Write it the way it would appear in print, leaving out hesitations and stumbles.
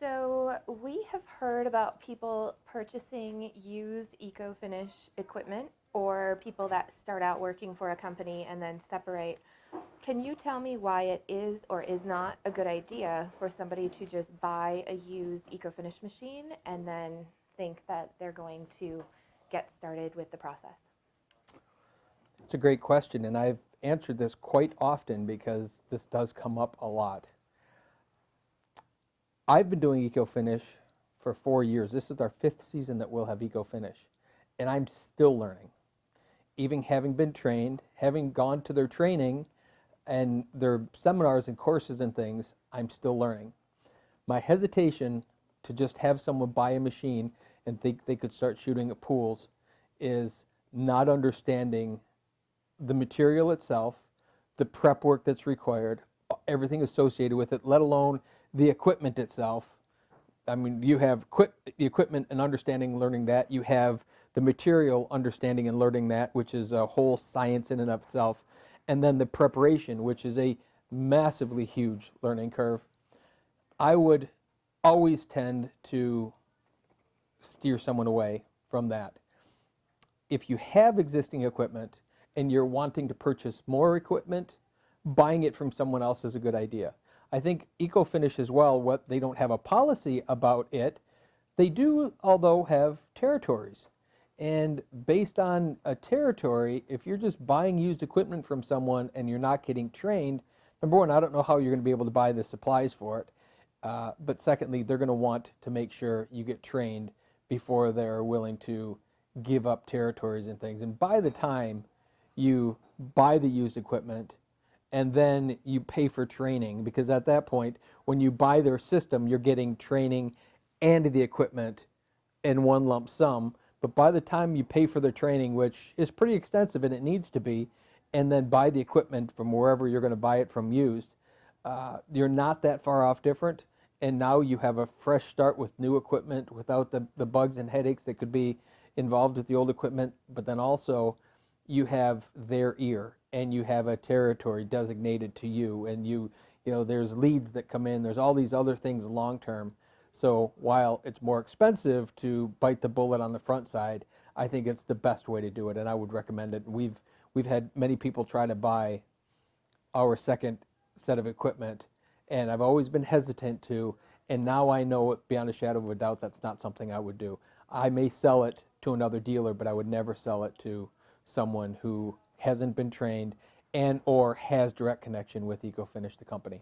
So we have heard about people purchasing used ecoFinish equipment or people that start out working for a company and then separate. Can you tell me why it is or is not a good idea for somebody to just buy a used ecoFinish machine and then think that they're going to get started with the process? It's a great question, and I've answered this quite often because this does come up a lot. I've been doing ecoFinish for 4 years. This is our 5th season that we'll have ecoFinish, and I'm still learning. Even having been trained, having gone to their training and their seminars and courses and things, I'm still learning. My hesitation to just have someone buy a machine and think they could start shooting at pools is not understanding the material itself, the prep work that's required, everything associated with it, let alone the equipment itself. I mean, you have the equipment and understanding, learning that. You have the material, understanding and learning that, which is a whole science in and of itself. And then the preparation, which is a massively huge learning curve. I would always tend to steer someone away from that. If you have existing equipment and you're wanting to purchase more equipment, buying it from someone else is a good idea. I think ecoFinish as well, what they don't have a policy about it, they do, although, have territories. And based on a territory, if you're just buying used equipment from someone and you're not getting trained, number one, I don't know how you're going to be able to buy the supplies for it. But secondly, they're going to want to make sure you get trained before they're willing to give up territories and things. And by the time you buy the used equipment and then you pay for training, because at that point, when you buy their system, you're getting training and the equipment in one lump sum. But by the time you pay for their training, which is pretty extensive and it needs to be, and then buy the equipment from wherever you're going to buy it from used, you're not that far off different. And now you have a fresh start with new equipment without the bugs and headaches that could be involved with the old equipment. But then also you have their ear and you have a territory designated to you, and you know there's leads that come in, there's all these other things long term. So while it's more expensive to bite the bullet on the front side, I think it's the best way to do it, and I would recommend it. We've had many people try to buy our second set of equipment, and I've always been hesitant to, and now I know beyond a shadow of a doubt that's not something I would do. I may sell it to another dealer, but I would never sell it to someone who hasn't been trained and or has direct connection with ecoFinish, the company.